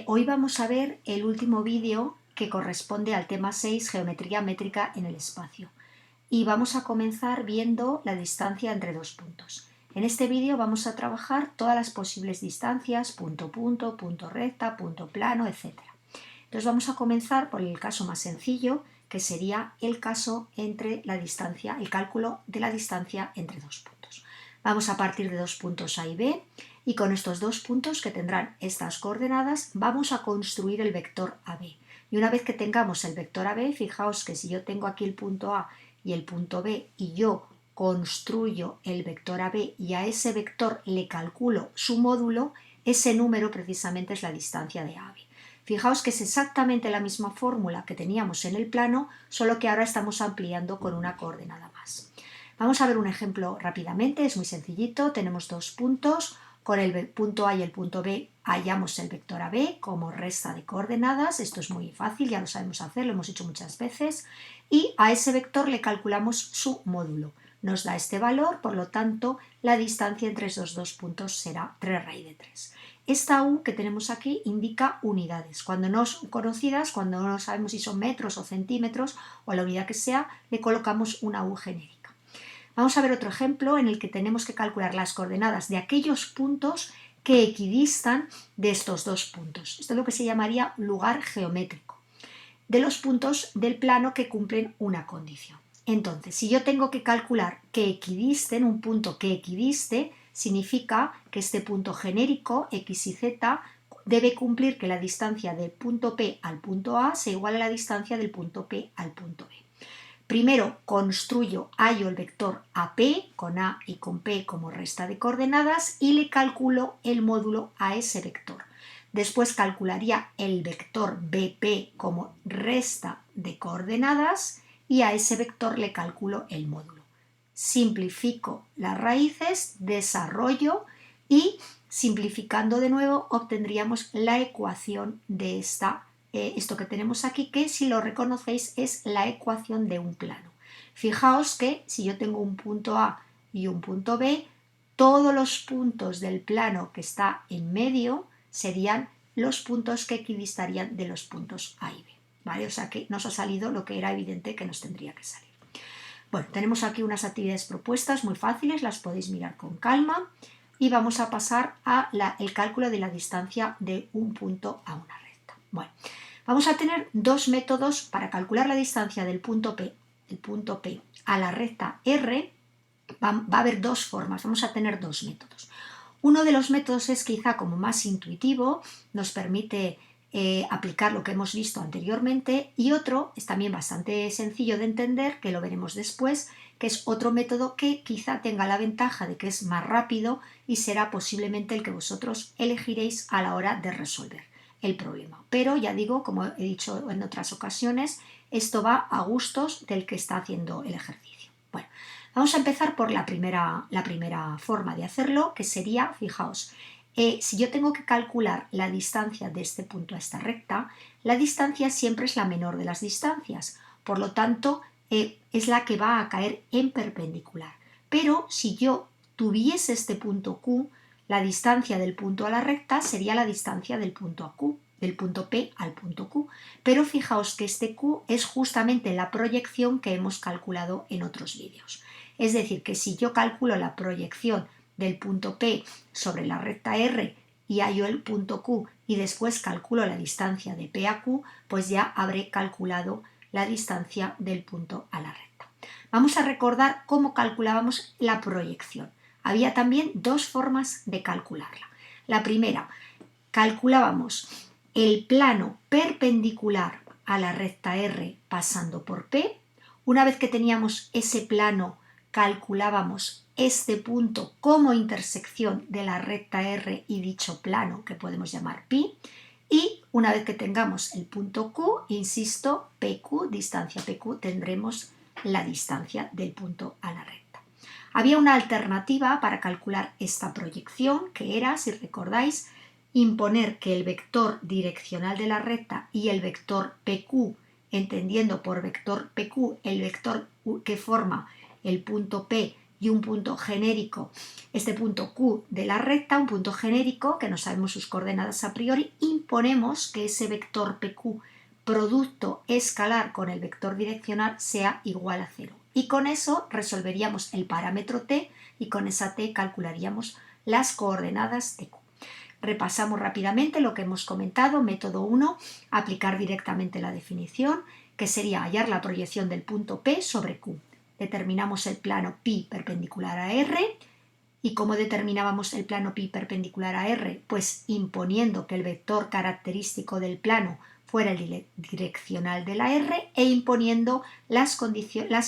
Hoy vamos a ver el último vídeo que corresponde al tema 6, geometría métrica en el espacio. Y vamos a comenzar viendo la distancia entre dos puntos. En este vídeo vamos a trabajar todas las posibles distancias, punto punto, punto recta, punto plano, etc. Entonces vamos a comenzar por el caso más sencillo, que sería el caso entre la distancia, el cálculo de la distancia entre dos puntos. Vamos a partir de dos puntos A y B y con estos dos puntos que tendrán estas coordenadas vamos a construir el vector AB. Y una vez que tengamos el vector AB, fijaos que si yo tengo aquí el punto A y el punto B y yo construyo el vector AB y a ese vector le calculo su módulo, ese número precisamente es la distancia de AB. Fijaos que es exactamente la misma fórmula que teníamos en el plano, solo que ahora estamos ampliando con una coordenada más. Vamos a ver un ejemplo rápidamente, es muy sencillito, tenemos dos puntos, con el punto A y el punto B hallamos el vector AB como resta de coordenadas, esto es muy fácil, ya lo sabemos hacer, lo hemos hecho muchas veces, y a ese vector le calculamos su módulo. Nos da este valor, por lo tanto, la distancia entre esos dos puntos será 3 raíz de 3. Esta U que tenemos aquí indica unidades. Cuando no son conocidas, cuando no sabemos si son metros o centímetros o la unidad que sea, le colocamos una U genérica. Vamos a ver otro ejemplo en el que tenemos que calcular las coordenadas de aquellos puntos que equidistan de estos dos puntos. Esto es lo que se llamaría lugar geométrico, de los puntos del plano que cumplen una condición. Entonces, si yo tengo que calcular que equidisten, un punto que equidiste, significa que este punto genérico, x y z, debe cumplir que la distancia del punto P al punto A sea igual a la distancia del punto P al punto B. Primero hallo el vector AP con A y con P como resta de coordenadas y le calculo el módulo a ese vector. Después calcularía el vector BP como resta de coordenadas y a ese vector le calculo el módulo. Simplifico las raíces, desarrollo y simplificando de nuevo obtendríamos la ecuación de esto que tenemos aquí, que si lo reconocéis es la ecuación de un plano. Fijaos que si yo tengo un punto A y un punto B, todos los puntos del plano que está en medio serían los puntos que equidistarían de los puntos A y B. ¿Vale? O sea que nos ha salido lo que era evidente que nos tendría que salir. Bueno, tenemos aquí unas actividades propuestas muy fáciles, las podéis mirar con calma y vamos a pasar al cálculo de la distancia de un punto a una recta. Bueno, vamos a tener dos métodos para calcular la distancia del punto P a la recta R. Va a haber dos formas, vamos a tener dos métodos. Uno de los métodos es quizá como más intuitivo, nos permite aplicar lo que hemos visto anteriormente, y otro es también bastante sencillo de entender, que lo veremos después, que es otro método que quizá tenga la ventaja de que es más rápido y será posiblemente el que vosotros elegiréis a la hora de resolver el problema. Pero ya digo, como he dicho en otras ocasiones, esto va a gustos del que está haciendo el ejercicio. Bueno, vamos a empezar por la primera forma de hacerlo, que sería, fijaos, si yo tengo que calcular la distancia de este punto a esta recta, la distancia siempre es la menor de las distancias, por lo tanto es la que va a caer en perpendicular. Pero si yo tuviese este punto Q, la distancia del punto a la recta sería la distancia del punto a Q, del punto P al punto Q. Pero fijaos que este Q es justamente la proyección que hemos calculado en otros vídeos. Es decir, que si yo calculo la proyección del punto P sobre la recta R y hallo el punto Q y después calculo la distancia de P a Q, pues ya habré calculado la distancia del punto a la recta. Vamos a recordar cómo calculábamos la proyección. Había también dos formas de calcularla. La primera, calculábamos el plano perpendicular a la recta R pasando por P. Una vez que teníamos ese plano, calculábamos este punto como intersección de la recta R y dicho plano, que podemos llamar pi, y una vez que tengamos el punto Q, insisto, PQ, distancia PQ, tendremos la distancia del punto a la recta. Había una alternativa para calcular esta proyección, que era, si recordáis, imponer que el vector direccional de la recta y el vector PQ, entendiendo por vector PQ el vector que forma el punto P y un punto genérico, este punto Q de la recta, un punto genérico que no sabemos sus coordenadas a priori, imponemos que ese vector PQ producto escalar con el vector direccional sea igual a 0. Y con eso resolveríamos el parámetro t y con esa t calcularíamos las coordenadas de Q. Repasamos rápidamente lo que hemos comentado. Método 1, aplicar directamente la definición, que sería hallar la proyección del punto P sobre Q. Determinamos el plano pi perpendicular a R. ¿Y cómo determinábamos el plano pi perpendicular a R? Pues imponiendo que el vector característico del plano fuera el direccional de la R e imponiendo las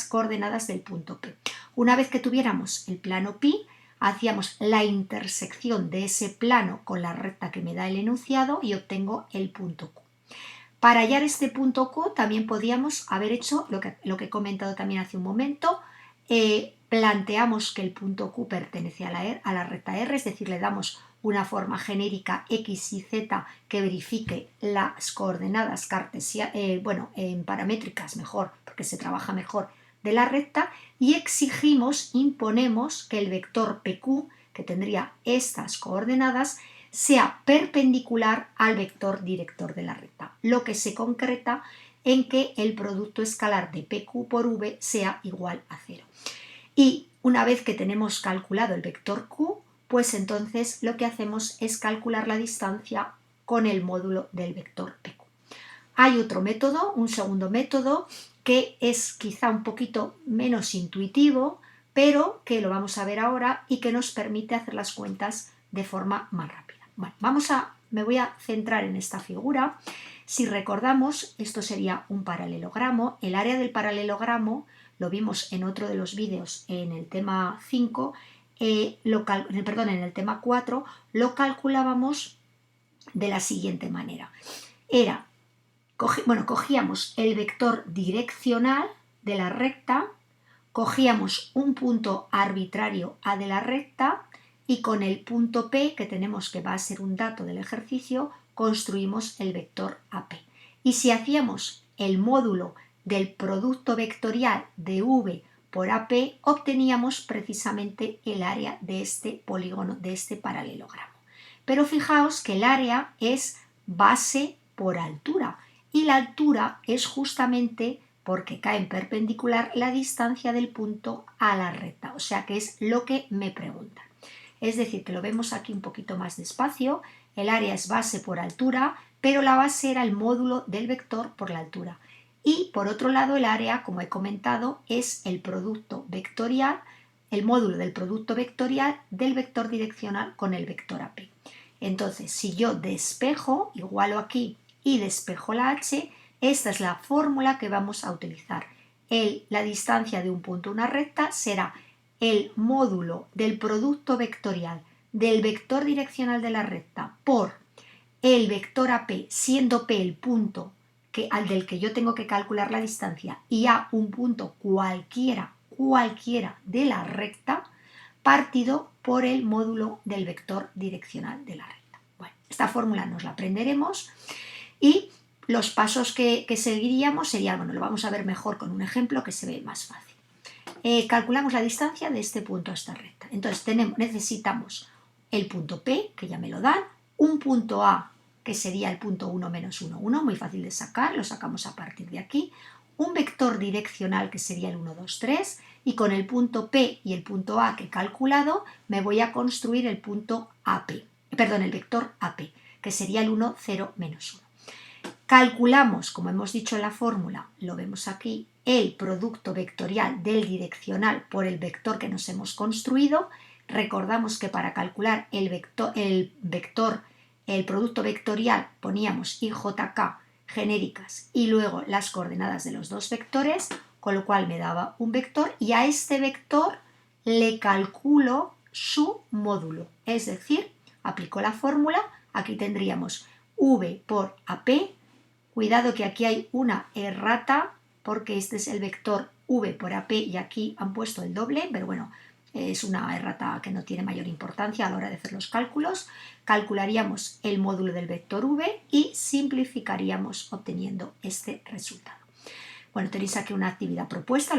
coordenadas del punto P. Una vez que tuviéramos el plano pi, hacíamos la intersección de ese plano con la recta que me da el enunciado y obtengo el punto Q. Para hallar este punto Q también podíamos haber hecho lo que he comentado también hace un momento. Planteamos que el punto Q pertenece a la recta R, es decir, le damos una forma genérica x y z que verifique las coordenadas paramétricas mejor, porque se trabaja mejor, de la recta, y imponemos que el vector PQ, que tendría estas coordenadas, sea perpendicular al vector director de la recta, lo que se concreta en que el producto escalar de PQ por V sea igual a 0. Y una vez que tenemos calculado el vector Q, pues entonces lo que hacemos es calcular la distancia con el módulo del vector PQ. Hay otro método, un segundo método, que es quizá un poquito menos intuitivo, pero que lo vamos a ver ahora y que nos permite hacer las cuentas de forma más rápida. Bueno, me voy a centrar en esta figura. Si recordamos, esto sería un paralelogramo. El área del paralelogramo, lo vimos en otro de los vídeos en el tema 5, en el tema 4, lo calculábamos de la siguiente manera. Cogíamos el vector direccional de la recta, cogíamos un punto arbitrario A de la recta y con el punto P, que tenemos que va a ser un dato del ejercicio, construimos el vector AP. Y si hacíamos el módulo del producto vectorial de V por AP, obteníamos precisamente el área de este polígono, de este paralelogramo. Pero fijaos que el área es base por altura, y la altura es justamente porque cae en perpendicular la distancia del punto a la recta, o sea que es lo que me preguntan. Es decir, que lo vemos aquí un poquito más despacio, el área es base por altura, pero la base era el módulo del vector por la altura. Y por otro lado el área, como he comentado, es el producto vectorial, el módulo del producto vectorial del vector direccional con el vector AP. Entonces, si yo despejo, igualo aquí y despejo la h, esta es la fórmula que vamos a utilizar. La distancia de un punto a una recta será el módulo del producto vectorial del vector direccional de la recta por el vector AP, siendo P el punto al del que yo tengo que calcular la distancia y A un punto cualquiera de la recta, partido por el módulo del vector direccional de la recta. Bueno, esta fórmula nos la aprenderemos y los pasos que seguiríamos serían, lo vamos a ver mejor con un ejemplo que se ve más fácil. Calculamos la distancia de este punto a esta recta. Entonces necesitamos el punto P, que ya me lo dan, un punto A, que sería el punto 1 menos 1, 1, muy fácil de sacar, lo sacamos a partir de aquí, un vector direccional que sería el 1, 2, 3, y con el punto P y el punto A que he calculado, me voy a construir el punto el vector AP, que sería el 1, 0, menos 1. Calculamos, como hemos dicho en la fórmula, lo vemos aquí, el producto vectorial del direccional por el vector que nos hemos construido. Recordamos que para calcular el producto vectorial poníamos IJK genéricas y luego las coordenadas de los dos vectores, con lo cual me daba un vector y a este vector le calculo su módulo, es decir, aplico la fórmula, aquí tendríamos V por AP. Cuidado que aquí hay una errata porque este es el vector V por AP y aquí han puesto el doble, pero bueno, es una errata que no tiene mayor importancia a la hora de hacer los cálculos. Calcularíamos el módulo del vector V y simplificaríamos obteniendo este resultado. Bueno, tenéis aquí una actividad propuesta,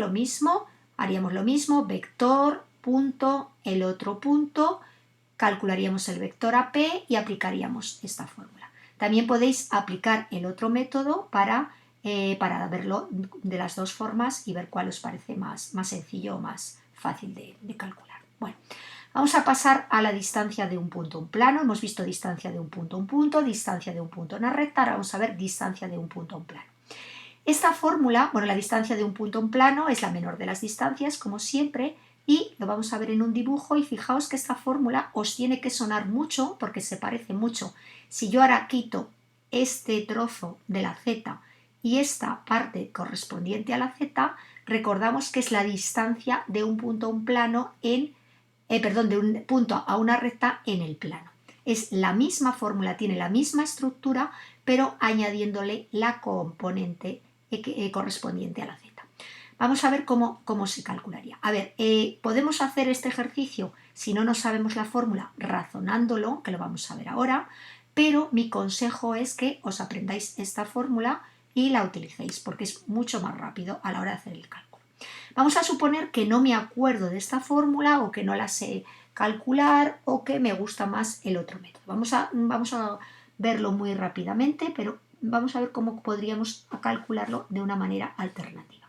haríamos lo mismo, vector punto, el otro punto, calcularíamos el vector AP y aplicaríamos esta fórmula. También podéis aplicar el otro método para verlo de las dos formas y ver cuál os parece más sencillo o más fácil de calcular. Bueno, vamos a pasar a la distancia de un punto a un plano. Hemos visto distancia de un punto, distancia de un punto a una recta. Ahora vamos a ver distancia de un punto a un plano. Esta fórmula, bueno, la distancia de un punto a un plano es la menor de las distancias, como siempre, y lo vamos a ver en un dibujo, y fijaos que esta fórmula os tiene que sonar mucho porque se parece mucho. Si yo ahora quito este trozo de la z y esta parte correspondiente a la z, recordamos que es la distancia de un punto a un plano de un punto a una recta en el plano. Es la misma fórmula, tiene la misma estructura, pero añadiéndole la componente correspondiente a la z. Vamos a ver cómo se calcularía. A ver, podemos hacer este ejercicio si no nos sabemos la fórmula razonándolo, que lo vamos a ver ahora, pero mi consejo es que os aprendáis esta fórmula y la utilicéis porque es mucho más rápido a la hora de hacer el cálculo. Vamos a suponer que no me acuerdo de esta fórmula o que no la sé calcular o que me gusta más el otro método. Vamos a verlo muy rápidamente, pero vamos a ver cómo podríamos calcularlo de una manera alternativa.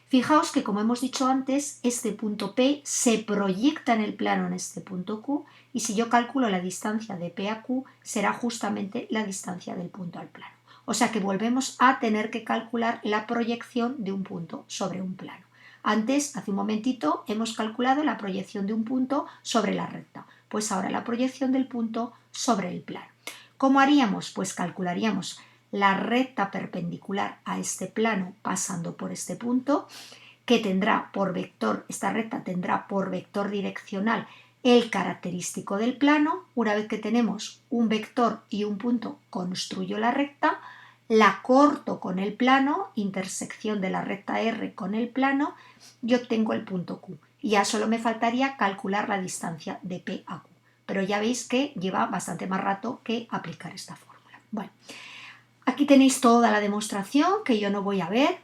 Fijaos que, como hemos dicho antes, este punto P se proyecta en el plano en este punto Q, y si yo calculo la distancia de P a Q, será justamente la distancia del punto al plano. O sea que volvemos a tener que calcular la proyección de un punto sobre un plano. Antes, hace un momentito, hemos calculado la proyección de un punto sobre la recta, pues ahora la proyección del punto sobre el plano. ¿Cómo haríamos? Pues calcularíamos la recta perpendicular a este plano pasando por este punto, que tendrá por vector, esta recta tendrá por vector direccional el característico del plano. Una vez que tenemos un vector y un punto, construyo la recta, la corto con el plano, intersección de la recta R con el plano, y obtengo el punto Q. Y ya solo me faltaría calcular la distancia de P a Q. Pero ya veis que lleva bastante más rato que aplicar esta fórmula. Bueno, aquí tenéis toda la demostración que yo no voy a ver,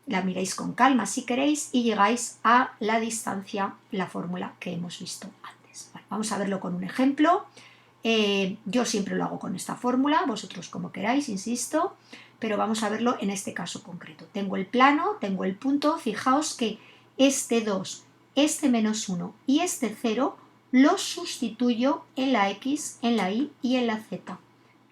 la miráis con calma si queréis y llegáis a la distancia, la fórmula que hemos visto antes. Bueno, vamos a verlo con un ejemplo. Yo siempre lo hago con esta fórmula, vosotros como queráis, insisto, pero vamos a verlo en este caso concreto. Tengo el plano, tengo el punto, fijaos que este 2, este menos 1 y este 0 los sustituyo en la X, en la Y y en la Z.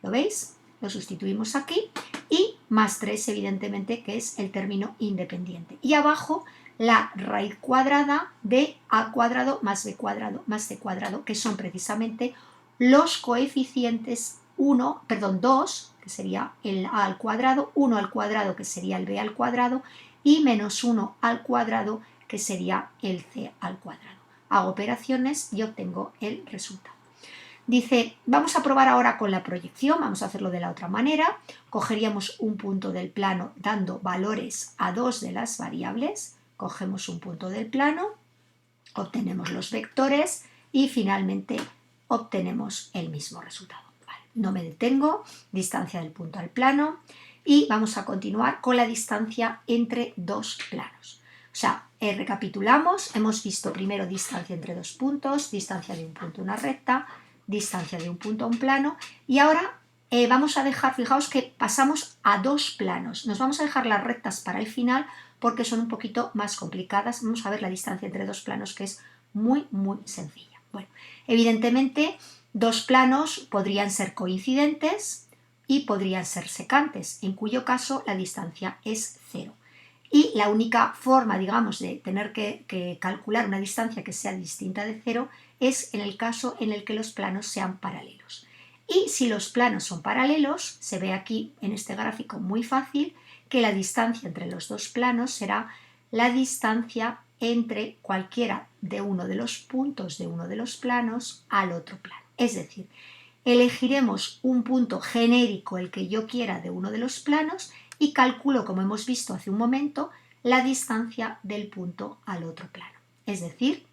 ¿Lo veis? Lo sustituimos aquí y más 3 evidentemente, que es el término independiente. Y abajo la raíz cuadrada de a cuadrado más b cuadrado más c cuadrado, que son precisamente los coeficientes 2, que sería el a al cuadrado, 1 al cuadrado, que sería el b al cuadrado, y menos 1 al cuadrado, que sería el c al cuadrado. Hago operaciones y obtengo el resultado. Dice, vamos a probar ahora con la proyección, vamos a hacerlo de la otra manera. Cogeríamos un punto del plano dando valores a 2 de las variables, cogemos un punto del plano, obtenemos los vectores y finalmente obtenemos el mismo resultado. Vale, no me detengo, distancia del punto al plano, y vamos a continuar con la distancia entre dos planos. O sea, recapitulamos, hemos visto primero distancia entre dos puntos, distancia de un punto a una recta, distancia de un punto a un plano, y ahora vamos a dejar, fijaos que pasamos a dos planos, nos vamos a dejar las rectas para el final porque son un poquito más complicadas. Vamos a ver la distancia entre dos planos, que es muy sencilla. Bueno, evidentemente dos planos podrían ser coincidentes y podrían ser secantes, en cuyo caso la distancia es 0. Y la única forma, digamos, de tener que calcular una distancia que sea distinta de 0 es en el caso en el que los planos sean paralelos. Y si los planos son paralelos, se ve aquí en este gráfico muy fácil que la distancia entre los dos planos será la distancia entre cualquiera de uno de los puntos de uno de los planos al otro plano. Es decir, elegiremos un punto genérico, el que yo quiera, de uno de los planos, y calculo, como hemos visto hace un momento, la distancia del punto al otro plano. Es decir,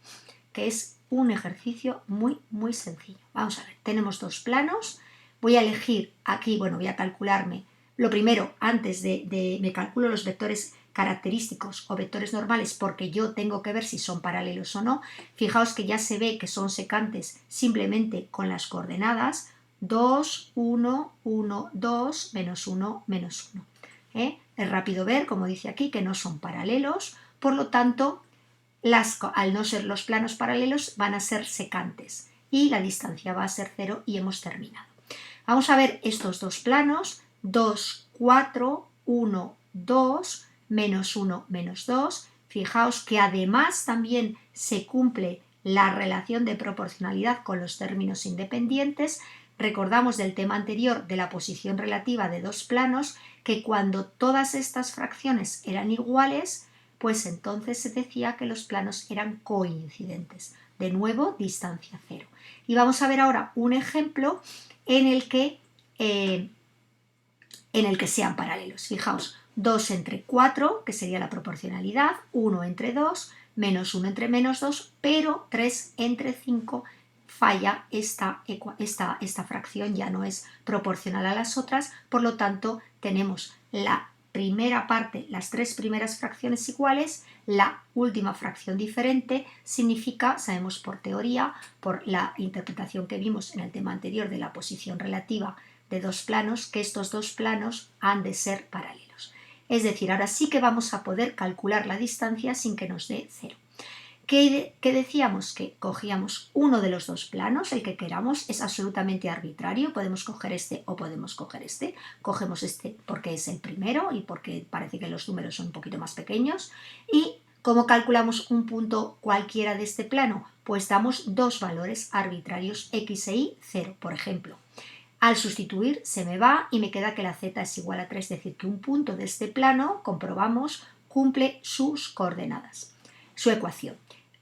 que es un ejercicio muy sencillo. Vamos a ver, tenemos dos planos, voy a elegir aquí, bueno, voy a calcularme, lo primero, antes me calculo los vectores característicos o vectores normales porque yo tengo que ver si son paralelos o no. Fijaos que ya se ve que son secantes simplemente con las coordenadas 2, 1, 1, 2, menos 1, menos 1. Es rápido ver, como dice aquí, que no son paralelos, por lo tanto, al no ser los planos paralelos van a ser secantes y la distancia va a ser 0 y hemos terminado. Vamos a ver estos dos planos, 2, 4, 1, 2, menos 1, menos 2. Fijaos que además también se cumple la relación de proporcionalidad con los términos independientes. Recordamos del tema anterior de la posición relativa de dos planos que cuando todas estas fracciones eran iguales, pues entonces se decía que los planos eran coincidentes. De nuevo, distancia 0. Y vamos a ver ahora un ejemplo en el que sean paralelos. Fijaos, 2 entre 4, que sería la proporcionalidad, 1 entre 2, menos 1 entre menos 2, pero 3 entre 5 falla esta fracción, ya no es proporcional a las otras, por lo tanto tenemos la primera parte, las tres primeras fracciones iguales, la última fracción diferente, significa, sabemos por teoría, por la interpretación que vimos en el tema anterior de la posición relativa de dos planos, que estos dos planos han de ser paralelos. Es decir, ahora sí que vamos a poder calcular la distancia sin que nos dé 0. ¿Qué decíamos? Que cogíamos uno de los dos planos, el que queramos, es absolutamente arbitrario, podemos coger este o podemos coger este. Cogemos este porque es el primero y porque parece que los números son un poquito más pequeños. ¿Y cómo calculamos un punto cualquiera de este plano? Pues damos dos valores arbitrarios, x e y, 0, por ejemplo. Al sustituir se me va y me queda que la z es igual a 3, es decir, que un punto de este plano, comprobamos, cumple sus coordenadas, su ecuación.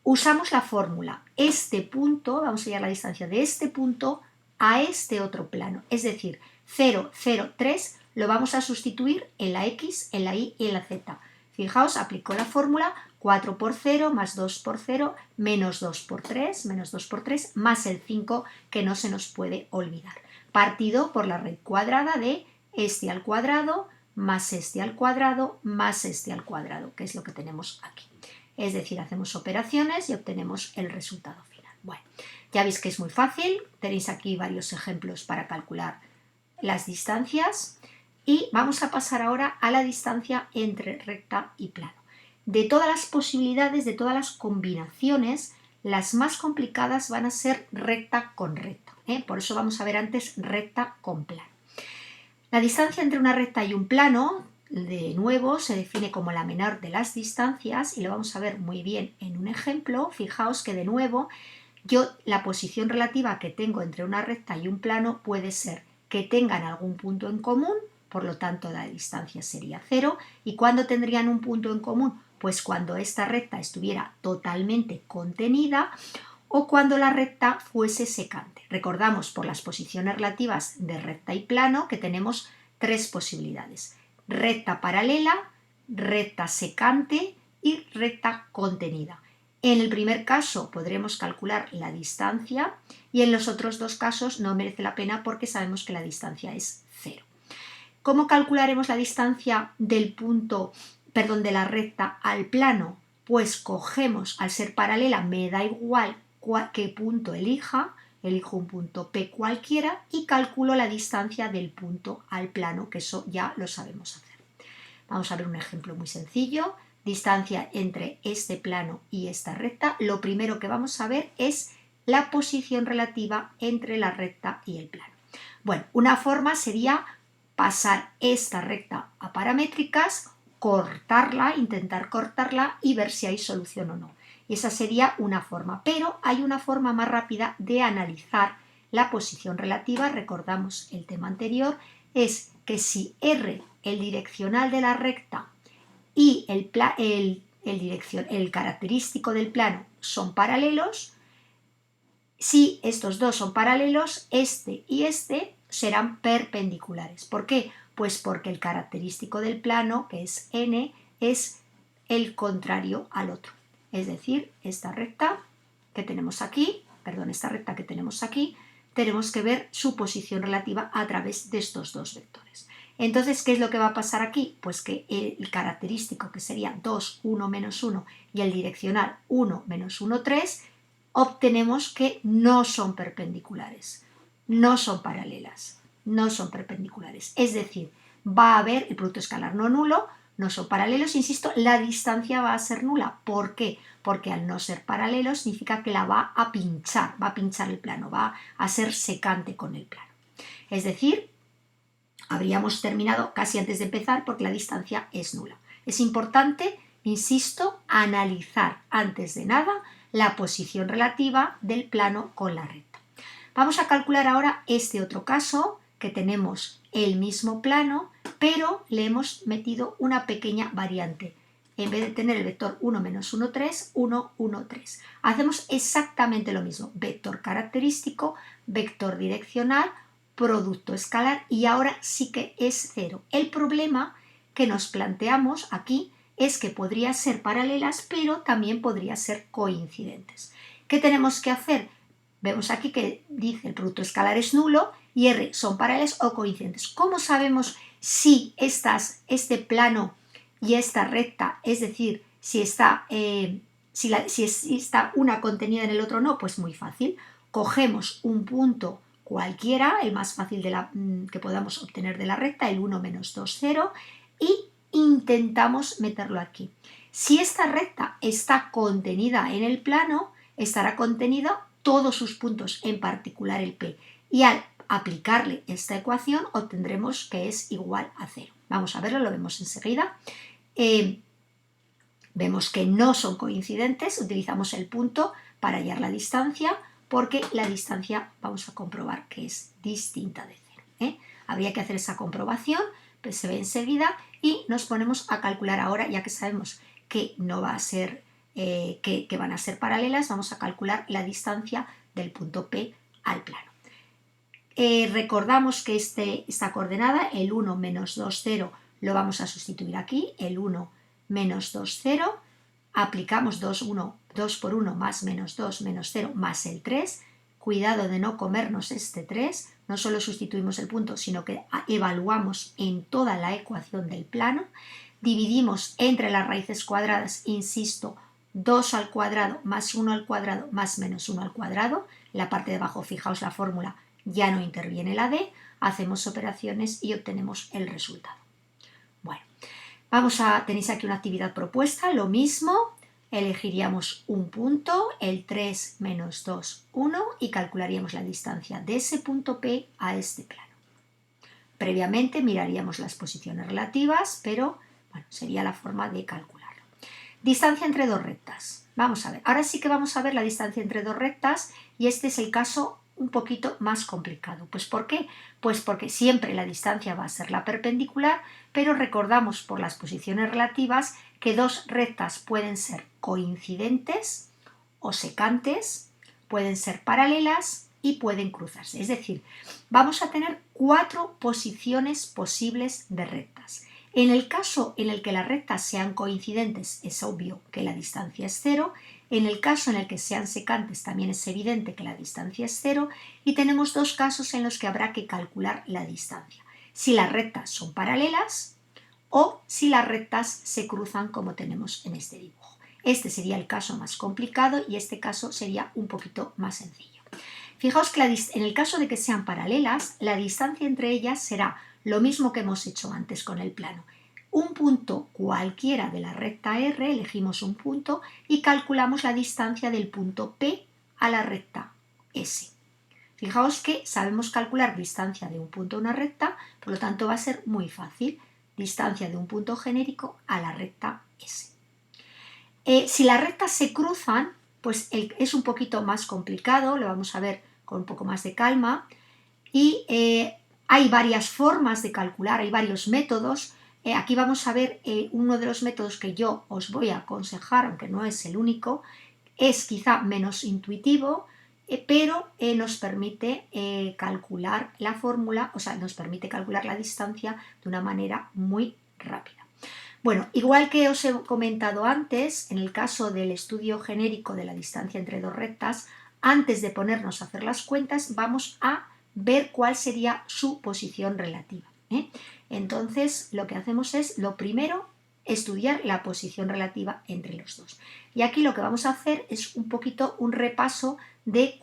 Usamos la fórmula, este punto, vamos a hallar la distancia de este punto a este otro plano, es decir, 0, 0, 3 lo vamos a sustituir en la x, en la y y en la z. Fijaos, aplicó la fórmula 4 por 0 más 2 por 0 menos 2 por 3, menos 2 por 3 más el 5 que no se nos puede olvidar. Partido por la raíz cuadrada de este al cuadrado más este al cuadrado más este al cuadrado, que es lo que tenemos aquí. Es decir, hacemos operaciones y obtenemos el resultado final. Bueno, ya veis que es muy fácil, tenéis aquí varios ejemplos para calcular las distancias y vamos a pasar ahora a la distancia entre recta y plano. De todas las posibilidades, de todas las combinaciones, las más complicadas van a ser recta con recta, por eso vamos a ver antes recta con plano. La distancia entre una recta y un plano, de nuevo, se define como la menor de las distancias y lo vamos a ver muy bien en un ejemplo. Fijaos que de nuevo, la posición relativa que tengo entre una recta y un plano puede ser que tengan algún punto en común, por lo tanto la distancia sería 0. ¿Y cuándo tendrían un punto en común? Pues cuando esta recta estuviera totalmente contenida o cuando la recta fuese secante. Recordamos por las posiciones relativas de recta y plano que tenemos tres posibilidades: recta paralela, recta secante y recta contenida. En el primer caso podremos calcular la distancia y en los otros dos casos no merece la pena porque sabemos que la distancia es 0. ¿Cómo calcularemos la distancia de la recta al plano? Pues cogemos, al ser paralela me da igual qué punto elijo un punto P cualquiera y calculo la distancia del punto al plano, que eso ya lo sabemos hacer. Vamos a ver un ejemplo muy sencillo. Distancia entre este plano y esta recta. Lo primero que vamos a ver es la posición relativa entre la recta y el plano. Bueno, una forma sería pasar esta recta a paramétricas, cortarla, intentar cortarla y ver si hay solución o no. Esa sería una forma, pero hay una forma más rápida de analizar la posición relativa. Recordamos el tema anterior, es que si R, el direccional de la recta, y el característico del plano son paralelos, si estos dos son paralelos, este y este serán perpendiculares. ¿Por qué? Pues porque el característico del plano, que es n, es el contrario al otro. Es decir, esta recta que tenemos aquí, tenemos que ver su posición relativa a través de estos dos vectores. Entonces, ¿qué es lo que va a pasar aquí? Pues que el característico, que sería 2, 1, menos 1, y el direccional 1, menos 1, 3, obtenemos que no son perpendiculares, no son paralelas, no son perpendiculares. Es decir, va a haber el producto escalar no nulo, no son paralelos, insisto, la distancia va a ser nula. ¿Por qué? Porque al no ser paralelo significa que la va a pinchar el plano, va a ser secante con el plano. Es decir, habríamos terminado casi antes de empezar porque la distancia es nula. Es importante, insisto, analizar antes de nada la posición relativa del plano con la recta. Vamos a calcular ahora este otro caso, que tenemos el mismo plano, pero le hemos metido una pequeña variante. En vez de tener el vector 1, menos 1, 3, 1, 1, 3. Hacemos exactamente lo mismo. Vector característico, vector direccional, producto escalar, y ahora sí que es 0. El problema que nos planteamos aquí es que podría ser paralelas, pero también podría ser coincidentes. ¿Qué tenemos que hacer? Vemos aquí que dice el producto escalar es nulo y R son paralelas o coincidentes. ¿Cómo sabemos si este plano y esta recta, es decir, si está una contenida en el otro o no? Pues muy fácil. Cogemos un punto cualquiera, el más fácil que podamos obtener de la recta, el 1, menos 2, 0, y intentamos meterlo aquí. Si esta recta está contenida en el plano, estará contenida todos sus puntos, en particular el P, y al aplicarle esta ecuación obtendremos que es igual a 0. Vamos a verlo, lo vemos enseguida. Vemos que no son coincidentes, utilizamos el punto para hallar la distancia, porque la distancia vamos a comprobar que es distinta de 0. Habría que hacer esa comprobación, pues se ve enseguida, y nos ponemos a calcular ahora, ya que sabemos que no va a ser que van a ser paralelas, vamos a calcular la distancia del punto P al plano. Recordamos que esta coordenada, el 1 menos 2, 0, lo vamos a sustituir aquí, el 1 menos 2, 0, aplicamos 2 por 1 más menos 2 menos 0 más el 3, cuidado de no comernos este 3, no solo sustituimos el punto, sino que evaluamos en toda la ecuación del plano, dividimos entre las raíces cuadradas, insisto, 2 al cuadrado más 1 al cuadrado más menos 1 al cuadrado, en la parte de abajo fijaos la fórmula, ya no interviene la d, hacemos operaciones y obtenemos el resultado. Bueno, tenéis aquí una actividad propuesta, lo mismo, elegiríamos un punto, el 3 menos 2, 1, y calcularíamos la distancia de ese punto P a este plano. Previamente miraríamos las posiciones relativas, pero bueno, sería la forma de calcularlo. Distancia entre dos rectas. Vamos a ver, ahora sí que vamos a ver la distancia entre dos rectas, y este es el caso un poquito más complicado. Pues ¿por qué? Pues porque siempre la distancia va a ser la perpendicular, pero recordamos por las posiciones relativas que dos rectas pueden ser coincidentes o secantes, pueden ser paralelas y pueden cruzarse. Es decir, vamos a tener 4 posiciones posibles de rectas. En el caso en el que las rectas sean coincidentes, es obvio que la distancia es 0. En el caso en el que sean secantes, también es evidente que la distancia es 0. Y tenemos 2 casos en los que habrá que calcular la distancia. Si las rectas son paralelas o si las rectas se cruzan, como tenemos en este dibujo. Este sería el caso más complicado y este caso sería un poquito más sencillo. Fijaos que en el caso de que sean paralelas, la distancia entre ellas será lo mismo que hemos hecho antes con el plano. Un punto cualquiera de la recta R, elegimos un punto y calculamos la distancia del punto P a la recta S. Fijaos que sabemos calcular distancia de un punto a una recta, por lo tanto va a ser muy fácil. Distancia de un punto genérico a la recta S. Si las rectas se cruzan, pues es un poquito más complicado, lo vamos a ver con un poco más de calma, y hay varias formas de calcular, hay varios métodos. Aquí vamos a ver uno de los métodos que yo os voy a aconsejar, aunque no es el único, es quizá menos intuitivo, pero nos permite calcular la fórmula, o sea, nos permite calcular la distancia de una manera muy rápida. Bueno, igual que os he comentado antes, en el caso del estudio genérico de la distancia entre dos rectas, antes de ponernos a hacer las cuentas, vamos a ver cuál sería su posición relativa. Entonces lo que hacemos es, lo primero, estudiar la posición relativa entre los dos. Y aquí lo que vamos a hacer es un poquito un repaso de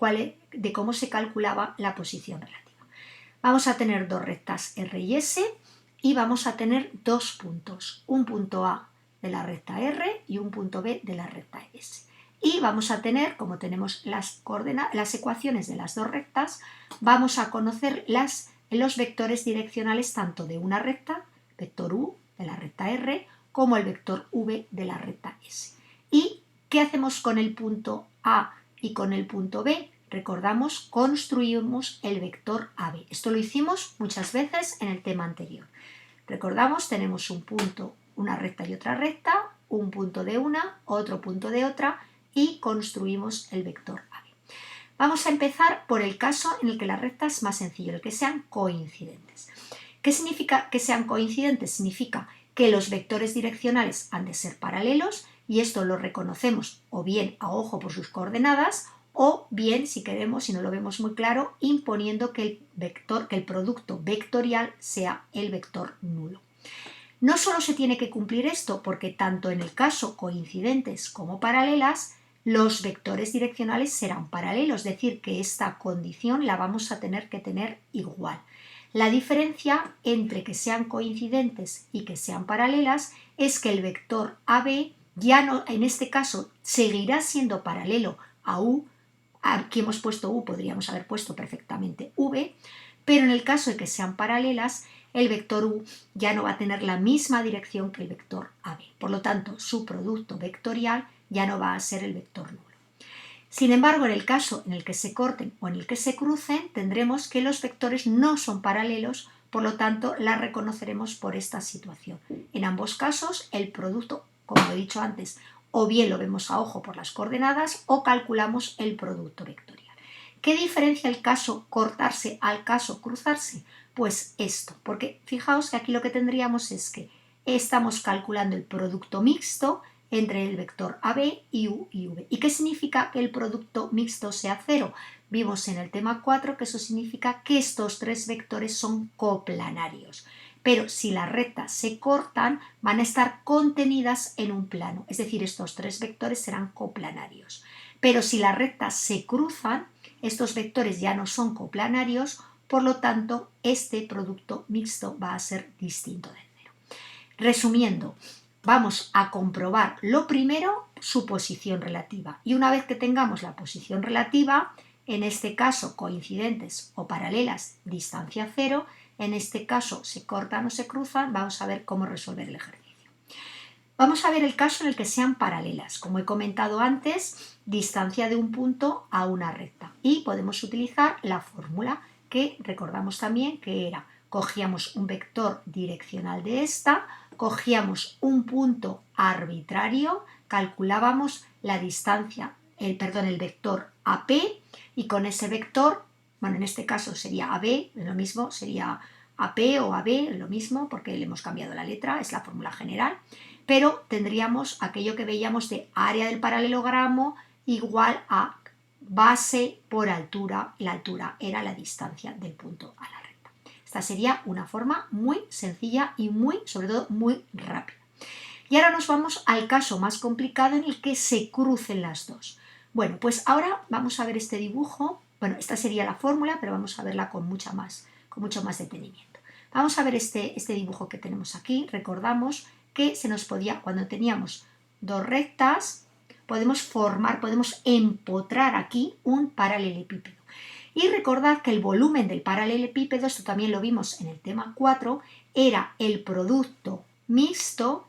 cómo se calculaba la posición relativa. Vamos a tener dos rectas R y S y vamos a tener dos puntos, un punto A de la recta R y un punto B de la recta S. Y vamos a tener, como tenemos las ecuaciones de las dos rectas, vamos a conocer los vectores direccionales tanto de una recta, vector U de la recta R, como el vector V de la recta S. ¿Y qué hacemos con el punto A y con el punto B? Recordamos, construimos el vector AB. Esto lo hicimos muchas veces en el tema anterior. Recordamos, tenemos un punto, una recta y otra recta, un punto de una, otro punto de otra y construimos el vector AB. Vamos a empezar por el caso en el que la recta es más sencillo, el que sean coincidentes. ¿Qué significa que sean coincidentes? Significa que los vectores direccionales han de ser paralelos y esto lo reconocemos o bien a ojo por sus coordenadas o bien, si queremos, si no lo vemos muy claro, imponiendo que el producto vectorial sea el vector nulo. No solo se tiene que cumplir esto, porque tanto en el caso coincidentes como paralelas, los vectores direccionales serán paralelos, es decir, que esta condición la vamos a tener que tener igual. La diferencia entre que sean coincidentes y que sean paralelas es que el vector AB ya no, en este caso, seguirá siendo paralelo a U. Aquí hemos puesto U, podríamos haber puesto perfectamente V, pero en el caso de que sean paralelas, el vector U ya no va a tener la misma dirección que el vector AB. Por lo tanto, su producto vectorial ya no va a ser el vector nulo. Sin embargo, en el caso en el que se corten o en el que se crucen, tendremos que los vectores no son paralelos, por lo tanto, la reconoceremos por esta situación. En ambos casos, el producto, como he dicho antes, o bien lo vemos a ojo por las coordenadas o calculamos el producto vectorial. ¿Qué diferencia el caso cortarse al caso cruzarse? Pues esto, porque fijaos que aquí lo que tendríamos es que estamos calculando el producto mixto entre el vector AB y U y V. ¿Y qué significa que el producto mixto sea cero? Vimos en el tema 4 que eso significa que estos tres vectores son coplanarios. Pero si las rectas se cortan, van a estar contenidas en un plano, es decir, estos tres vectores serán coplanarios. Pero si las rectas se cruzan, estos vectores ya no son coplanarios, por lo tanto, este producto mixto va a ser distinto de cero. Resumiendo, vamos a comprobar lo primero, su posición relativa. Y una vez que tengamos la posición relativa, en este caso coincidentes o paralelas, distancia cero, en este caso se cortan o se cruzan, vamos a ver cómo resolver el ejercicio. Vamos a ver el caso en el que sean paralelas. Como he comentado antes, distancia de un punto a una recta. Y podemos utilizar la fórmula que recordamos también que era, cogíamos un vector direccional de esta, cogíamos un punto arbitrario, calculábamos la distancia, el vector AP y con ese vector, bueno, en este caso sería AB, lo mismo, sería AP o AB, lo mismo, porque le hemos cambiado la letra, es la fórmula general, pero tendríamos aquello que veíamos de área del paralelogramo igual a base por altura, la altura era la distancia del punto a la recta. Esta sería una forma muy sencilla y sobre todo muy rápida. Y ahora nos vamos al caso más complicado en el que se crucen las dos. Bueno, pues ahora vamos a ver este dibujo. Bueno, esta sería la fórmula, pero vamos a verla con mucho más detenimiento. Vamos a ver este dibujo que tenemos aquí. Recordamos que se nos podía, cuando teníamos dos rectas, podemos empotrar aquí un paralelepípedo. Y recordad que el volumen del paralelepípedo, esto también lo vimos en el tema 4, era el producto mixto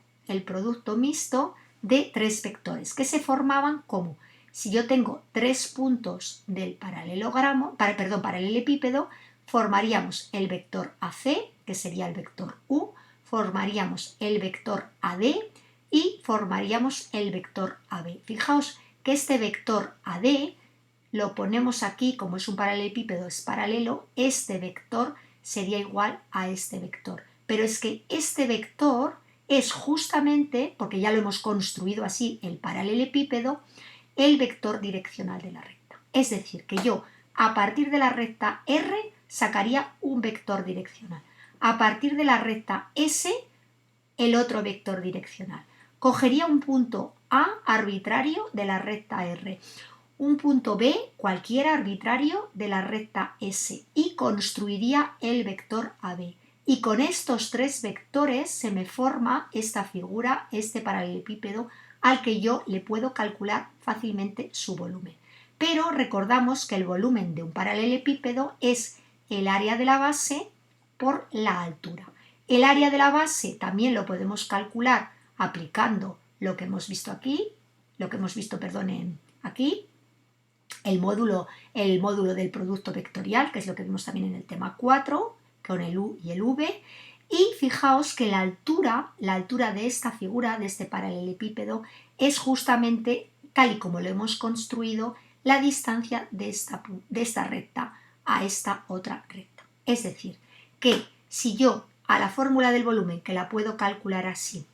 de tres vectores que se formaban como, si yo tengo tres puntos del paralelepípedo, formaríamos el vector AC, que sería el vector U, formaríamos el vector AD y formaríamos el vector AB. Fijaos que este vector AD lo ponemos aquí, como es un paralelepípedo, es paralelo, este vector sería igual a este vector. Pero es que este vector es justamente, porque ya lo hemos construido así, el paralelepípedo, el vector direccional de la recta. Es decir, que yo a partir de la recta R sacaría un vector direccional. a partir de la recta S el otro vector direccional. Cogería un punto A arbitrario de la recta R, un punto B cualquiera arbitrario de la recta S y construiría el vector AB. Y con estos tres vectores se me forma esta figura, este paralelepípedo, al que yo le puedo calcular fácilmente su volumen. Pero recordamos que el volumen de un paralelepípedo es el área de la base por la altura. El área de la base también lo podemos calcular aplicando lo que hemos visto aquí, aquí, el módulo del producto vectorial, que es lo que vimos también en el tema 4, con el U y el V, y fijaos que la altura de esta figura, de este paralelepípedo, es justamente, tal y como lo hemos construido, la distancia de esta recta a esta otra recta. Es decir, que si yo a la fórmula del volumen, que la puedo calcular así,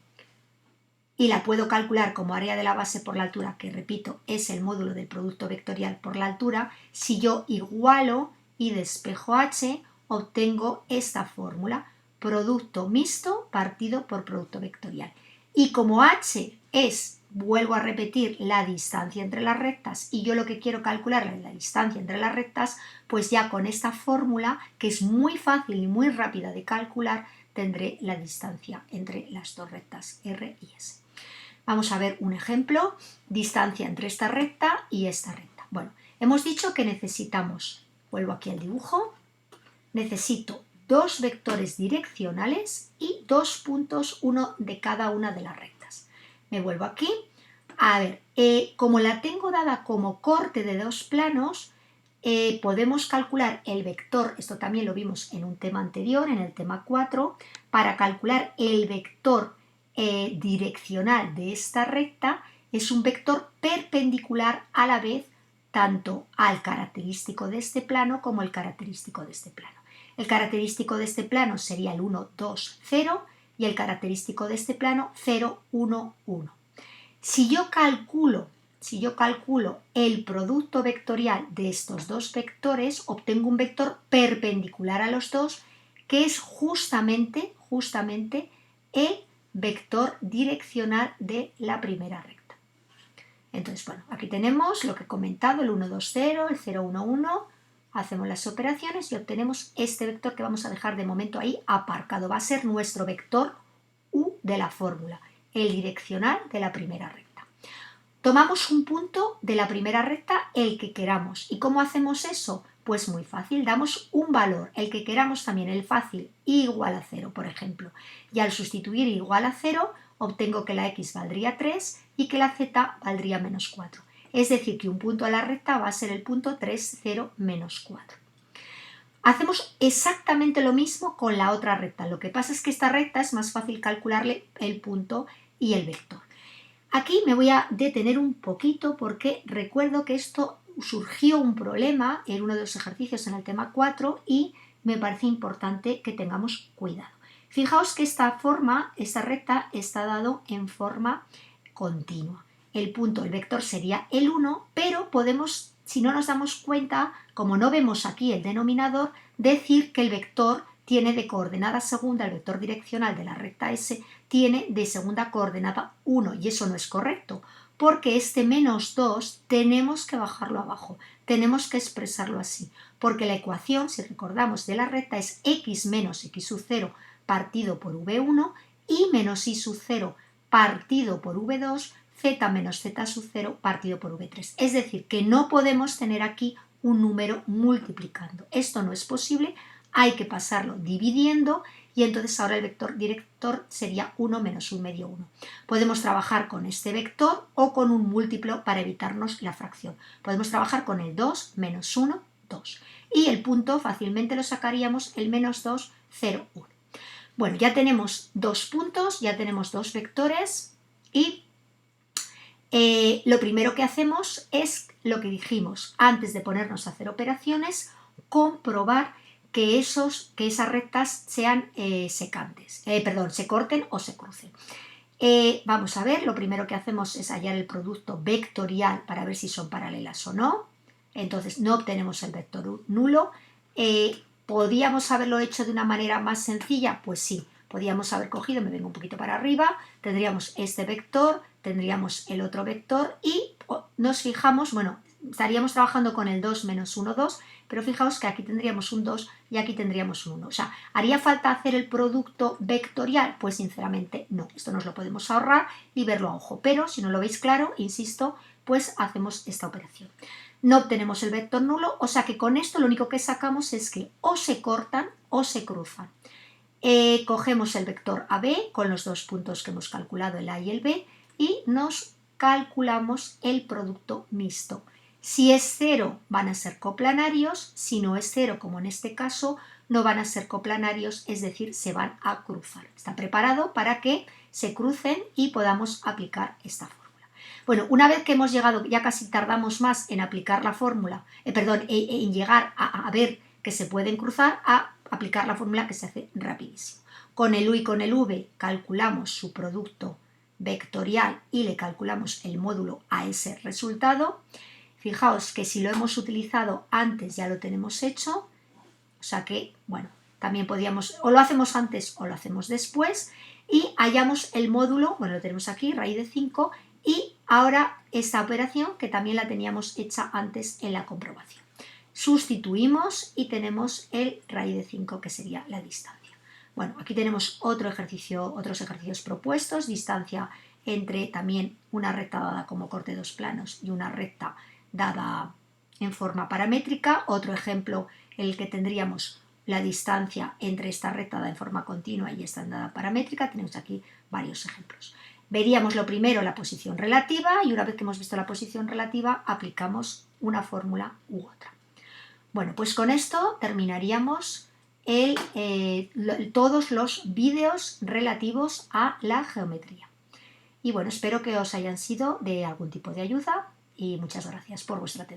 y la puedo calcular como área de la base por la altura, que repito, es el módulo del producto vectorial por la altura, si yo igualo y despejo h, obtengo esta fórmula, producto mixto partido por producto vectorial. Y como h es, vuelvo a repetir, la distancia entre las rectas, y yo lo que quiero calcular es la distancia entre las rectas, pues ya con esta fórmula, que es muy fácil y muy rápida de calcular, tendré la distancia entre las dos rectas R y S. Vamos a ver un ejemplo, distancia entre esta recta y esta recta. Bueno, hemos dicho que necesitamos, vuelvo aquí al dibujo, necesito dos vectores direccionales y 2 puntos, uno de cada una de las rectas. Me vuelvo aquí. A ver, como la tengo dada como corte de dos planos, podemos calcular el vector, esto también lo vimos en un tema anterior, en el tema 4, para calcular el vector direccional de esta recta es un vector perpendicular a la vez tanto al característico de este plano como el característico de este plano. El característico de este plano sería el 1, 2, 0 y el característico de este plano 0, 1, 1. Si yo calculo el producto vectorial de estos dos vectores, obtengo un vector perpendicular a los dos, que es justamente el vector direccional de la primera recta. Entonces, bueno, aquí tenemos lo que he comentado, el 1, 2, 0, el 0, 1, 1, hacemos las operaciones y obtenemos este vector que vamos a dejar de momento ahí aparcado. Va a ser nuestro vector U de la fórmula, el direccional de la primera recta. Tomamos un punto de la primera recta, el que queramos. ¿Y cómo hacemos eso? Pues muy fácil, damos un valor, el que queramos también, el fácil, igual a 0, por ejemplo. Y al sustituir igual a 0, obtengo que la x valdría 3 y que la z valdría menos 4. Es decir, que un punto a la recta va a ser el punto 3, 0, menos 4. Hacemos exactamente lo mismo con la otra recta. Lo que pasa es que esta recta es más fácil calcularle el punto y el vector. Aquí me voy a detener un poquito porque recuerdo que esto surgió un problema en uno de los ejercicios en el tema 4 y me parece importante que tengamos cuidado. Fijaos que esta recta está dado en forma continua. El punto, el vector sería el 1, pero podemos, si no nos damos cuenta, como no vemos aquí el denominador, decir que el vector tiene de coordenada segunda, el vector direccional de la recta S, tiene de segunda coordenada 1, y eso no es correcto, porque este menos 2 tenemos que bajarlo abajo, tenemos que expresarlo así, porque la ecuación, si recordamos, de la recta es x menos x sub 0 partido por v1 y menos y sub 0 partido por v2, z menos z sub 0 partido por v3. Es decir, que no podemos tener aquí un número multiplicando. Esto no es posible, hay que pasarlo dividiendo y entonces ahora el vector director sería 1 menos 1 medio 1. Podemos trabajar con este vector o con un múltiplo para evitarnos la fracción. Podemos trabajar con el 2 menos 1, 2. Y el punto fácilmente lo sacaríamos el menos 2, 0, 1. Bueno, ya tenemos dos puntos, ya tenemos dos vectores y lo primero que hacemos es lo que dijimos antes de ponernos a hacer operaciones, comprobar que esas rectas sean secantes, se corten o se crucen. Vamos a ver, lo primero que hacemos es hallar el producto vectorial para ver si son paralelas o no. Entonces no obtenemos el vector nulo. ¿Podíamos haberlo hecho de una manera más sencilla? Pues sí, podíamos haber cogido, me vengo un poquito para arriba, tendríamos este vector, tendríamos el otro vector y nos fijamos, bueno, estaríamos trabajando con el 2 menos 1, 2, pero fijaos que aquí tendríamos un 2 y aquí tendríamos un 1. O sea, ¿haría falta hacer el producto vectorial? Pues sinceramente no, esto nos lo podemos ahorrar y verlo a ojo, pero si no lo veis claro, insisto, pues hacemos esta operación. No obtenemos el vector nulo, o sea que con esto lo único que sacamos es que o se cortan o se cruzan. Cogemos el vector AB con los dos puntos que hemos calculado, el A y el B, y nos calculamos el producto mixto. Si es 0 van a ser coplanarios, si no es 0 como en este caso no van a ser coplanarios, es decir, se van a cruzar. Está preparado para que se crucen y podamos aplicar esta fórmula. Bueno, una vez que hemos llegado, ya casi tardamos más en aplicar la fórmula, en llegar a ver que se pueden cruzar, a aplicar la fórmula que se hace rapidísimo. Con el U y con el V calculamos su producto vectorial y le calculamos el módulo a ese resultado. Fijaos que si lo hemos utilizado antes ya lo tenemos hecho, o sea que, bueno, también podíamos, o lo hacemos antes o lo hacemos después, y hallamos el módulo, bueno, lo tenemos aquí, raíz de 5, y ahora esta operación que también la teníamos hecha antes en la comprobación. Sustituimos y tenemos el raíz de 5 que sería la distancia. Bueno, aquí tenemos otros ejercicios propuestos, distancia entre también una recta dada como corte de dos planos y una recta dada en forma paramétrica. Otro ejemplo en el que tendríamos la distancia entre esta recta dada en forma continua y esta dada paramétrica. Tenemos aquí varios ejemplos. Veríamos lo primero la posición relativa y una vez que hemos visto la posición relativa aplicamos una fórmula u otra. Bueno, pues con esto terminaríamos todos los vídeos relativos a la geometría. Y bueno, espero que os hayan sido de algún tipo de ayuda y muchas gracias por vuestra atención.